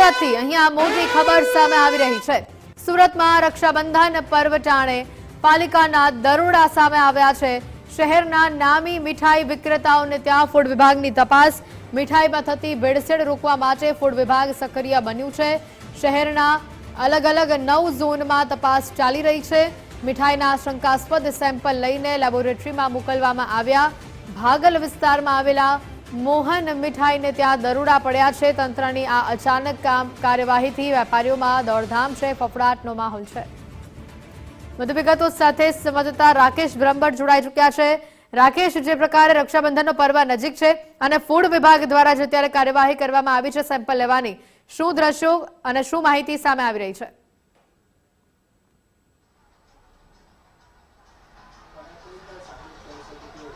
સુરતથી અહીંયા મોટી ખબર સામે આવી રહી છે। સુરતમાં રક્ષાબંધન પર્વ ટાણે પાલિકાના દરોડા સામે આવ્યા છે। શહેરના નામી મીઠાઈ વિક્રેતાઓને ત્યાં ફૂડ વિભાગની તપાસ। મીઠાઈમાં થતી ભેળસેળ રોકવા માટે ફૂડ વિભાગ સક્રિય બન્યું છે। શહેરના અલગ અલગ 9 ઝોનમાં તપાસ ચાલી રહી છે। મીઠાઈના શંકાસ્પદ સેમ્પલ લઈને લેબોરેટરીમાં મોકલવામાં આવ્યા। ભાગલ વિસ્તારમાં આવેલા મોહન મીઠાઈને ત્યાં દરોડા પડ્યા છે। તંત્રની આ અચાનક કાર્યવાહીથી વેપારીઓમાં દોડધામ છે, ફફડાટનો માહોલ છે। વધુ વિગતો સાથે સંવાદદાતા રાકેશ બ્રહ્મભટ્ટ જોડાઈ ચૂક્યા છે। રાકેશ, જે પ્રકારે રક્ષાબંધનનો પર્વ નજીક છે અને ફૂડ વિભાગ દ્વારા જે અત્યારે કાર્યવાહી કરવામાં આવી છે સેમ્પલ લેવાની, શું દ્રશ્યો અને શું માહિતી સામે આવી રહી છે?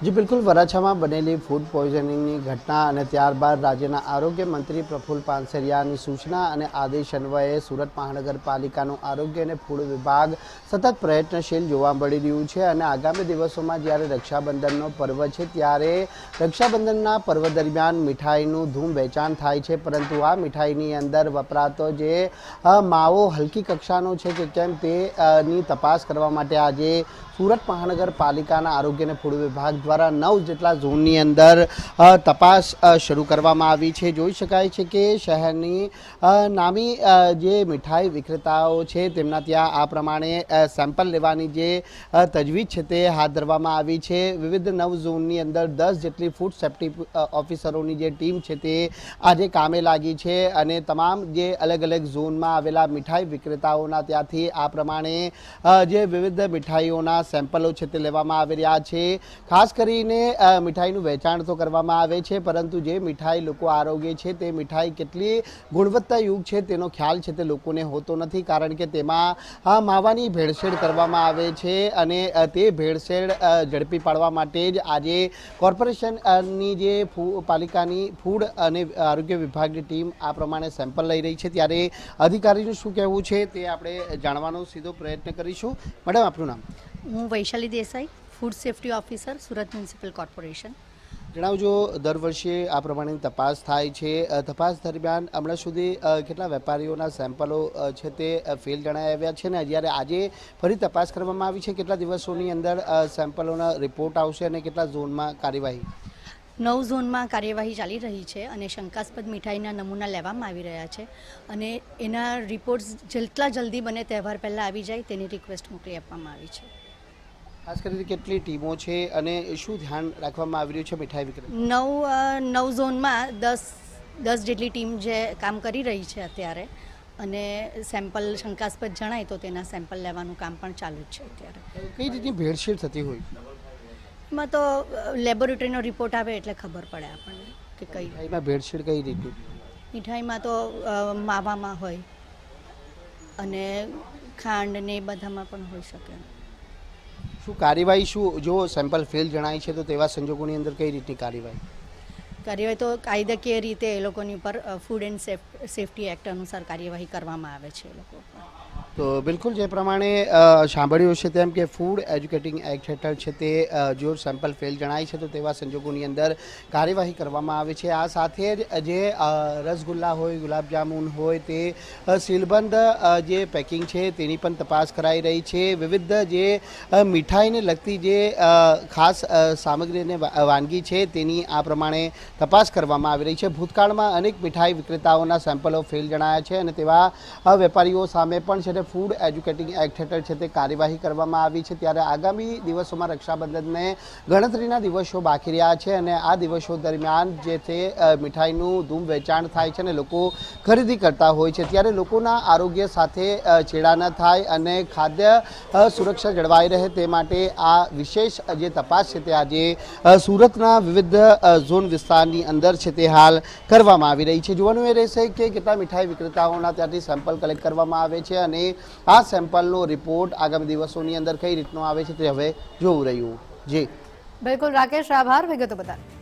जी बिल्कुल, वराछाમાં બનેલી ફૂડ પોઈઝનિંગની ઘટના અને ત્યારબાદ રાજ્યના આરોગ્ય મંત્રી પ્રફુલ્લ પાનસરિયાની સૂચના અને આદેશ અન્વયે સુરત મહાનગરપાલિકાનું આરોગ્ય અને ફૂડ વિભાગ સતત પ્રયત્નશીલ જોવા મળી રહ્યું છે અને આગામી દિવસોમાં જ્યારે રક્ષાબંધનનો પર્વ છે ત્યારે રક્ષાબંધનના પર્વ દરમિયાન મીઠાઈનું ધૂમ વેચાણ થાય છે, પરંતુ આ મીઠાઈની અંદર વપરાતો જે માવો હલકી કક્ષાનો છે કે કેમ તેની તપાસ કરવા માટે આજે સુરત મહાનગરપાલિકાના આરોગ્ય અને ફૂડ વિભાગ દ્વારા 9 જેટલા ઝોનની અંદર તપાસ શરૂ કરવામાં આવી છે। જોઈ શકાય છે કે શહેરની નામી જે મીઠાઈ વિક્રેતાઓ છે તેમના ત્યાં આ પ્રમાણે સેમ્પલ લેવાની જે તજવીજ છે તે હાથ ધરવામાં આવી છે। વિવિધ 9 ઝોનની અંદર 10 જેટલી ફૂડ સેફ્ટી ઓફિસરોની જે ટીમ છે તે આજે કામે લાગી છે અને તમામ જે અલગ અલગ ઝોનમાં આવેલા મીઠાઈ વિક્રેતાઓના ત્યાંથી આ પ્રમાણે જે વિવિધ મીઠાઈઓના સેમ્પલો છે તે લેવામાં આવી રહ્યા છે। ખાસ કરીને મીઠાઈનું વેચાણ તો કરવામાં આવે છે, પરંતુ જે મીઠાઈ લોકો આરોગે છે તે મીઠાઈ કેટલી ગુણવત્તાયુક્ત છે તેનો ખ્યાલ છે તે લોકોને હોતો નથી, કારણ કે તેમાં માવાની ભેળસેળ કરવામાં આવે છે અને તે ભેળસેળ ઝડપી પાડવા માટે જ આજે કોર્પોરેશનની જે પાલિકાની ફૂડ અને આરોગ્ય વિભાગની ટીમ આ પ્રમાણે સેમ્પલ લઈ રહી છે। ત્યારે અધિકારીનું શું કહેવું છે તે આપણે જાણવાનો સીધો પ્રયત્ન કરીશું। મેડમ, આપનું નામ? હું Vaishali Desai, food safety officer, Surat municipal corporation. જણાવજો, દર વર્ષે આ પ્રમાણેની તપાસ થાય છે, તપાસ દરમિયાન હમણાં સુધી કેટલા વેપારીઓના સેમ્પલો છે તે ફેલ જણાઈ આવ્યા છે ને જ્યારે આજે ફરી તપાસ કરવામાં આવી છે, કેટલા દિવસોની અંદર સેમ્પલોના રિપોર્ટ આવશે અને કેટલા ઝોનમાં કાર્યવાહી? 9 ઝોનમાં કાર્યવાહી ચાલી રહી છે અને શંકાસ્પદ મીઠાઈના નમૂના લેવામાં આવી રહ્યા છે અને એના રિપોર્ટ્સ જેટલા જલ્દી બને તહેવાર પહેલાં આવી જાય તેની રિક્વેસ્ટ મોકલી આપવામાં આવી છે। ખાસ કરીને કેટલી ટીમો છે અને શું ધ્યાન રાખવામાં આવી રહ્યું છે મીઠાઈ વિક્રેતા? 9 ઝોનમાં 10 જેટલી ટીમ જે કામ કરી રહી છે અત્યારે અને સેમ્પલ શંકાસ્પદ જણાય તો તેના સેમ્પલ લેવાનું કામ પણ ચાલુ જ છે અત્યારે। કઈ રીતની ભેળસેળ થતી હોય? એમાં તો લેબોરેટરીનો રિપોર્ટ આવે એટલે ખબર પડે આપણને કે કઈ મીઠાઈમાં ભેળસેળ કઈ રીતની? મીઠાઈમાં તો માવામાં હોય અને ખાંડ ને બધામાં પણ હોઈ શકે। શું કાર્યવાહી, શું જો સેમ્પલ ફેલ જણાય છે તો તેવા સંજોગોની અંદર કઈ રીતની કાર્યવાહી? કાર્યવાહી તો કાયદાકીય રીતે એ લોકોની ઉપર ફૂડ એન્ડ સેફ્ટી એક્ટ અનુસાર કાર્યવાહી કરવામાં આવે છે એ લોકો પર। તો બિલકુલ જે પ્રમાણે સાંભળ્યું છે તેમ કે ફૂડ એજ્યુકેટિંગ એક્ટ હેઠળ છે તે જો સેમ્પલ ફેલ જણાય છે તો તેવા સંજોગોની અંદર કાર્યવાહી કરવામાં આવે છે। આ સાથે જ જે રસગુલ્લા હોય, ગુલાબજામુન હોય તે સીલબંધ જે પેકિંગ છે તેની પણ તપાસ કરાઈ રહી છે। વિવિધ જે મીઠાઈને લગતી જે ખાસ સામગ્રી અને વાનગી છે તેની આ પ્રમાણે તપાસ કરવામાં આવી રહી છે। ભૂતકાળમાં અનેક મીઠાઈ વિક્રેતાઓના સેમ્પલો ફેલ જણાયા છે અને તેવા વેપારીઓ સામે પણ છે ફૂડ એજ્યુકેટિંગ એક્ટ હેઠળ છે તે કાર્યવાહી કરવામાં આવી છે। ત્યારે આગામી દિવસોમાં રક્ષાબંધનને ગણતરીના દિવસો બાકી રહ્યા છે અને આ દિવસો દરમિયાન જે તે મીઠાઈનું ધૂમ વેચાણ થાય છે અને લોકો ખરીદી કરતા હોય છે, ત્યારે લોકોના આરોગ્ય સાથે ચેડા ન થાય અને ખાદ્ય સુરક્ષા જળવાઈ રહે તે માટે આ વિશેષ જે તપાસ છે તે આજે સુરતના વિવિધ ઝોન વિસ્તારની અંદર છે તે હાલ કરવામાં આવી રહી છે। જોવાનું એ રહેશે કે કેટલા મીઠાઈ વિક્રેતાઓના ત્યાંથી સેમ્પલ કલેક્ટ કરવામાં આવે છે અને આ સેમ્પલનો રિપોર્ટ આગામી દિવસોની અંદર કઈ રીતનો આવે છે તે હવે જોવું રહ્યું। જી બિલકુલ રાકેશ, આભાર વિગતો બદલ।